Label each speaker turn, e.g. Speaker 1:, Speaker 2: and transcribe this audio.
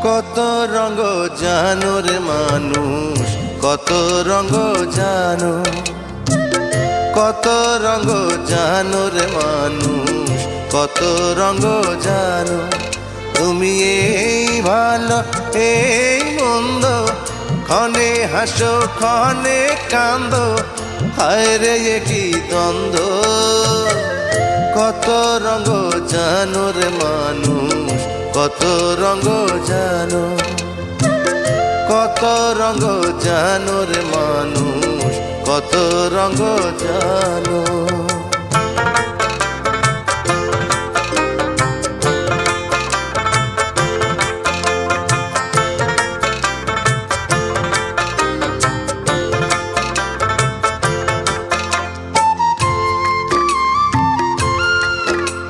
Speaker 1: কত রঙ জানো রে মানুষ, কত রঙ জানো, কত রঙ জানো রে মানুষ, কত রঙ জানো। তুমি এই ভালো এই মন্দ, ক্ষণে হাসো ক্ষণে কান্দো, হায় রে কি দ্বন্দ্ব। কত রঙ জানো রে মানুষ, কত রঙ জানো, কত রঙ জানো রে মানুষ, কত রঙ জানো।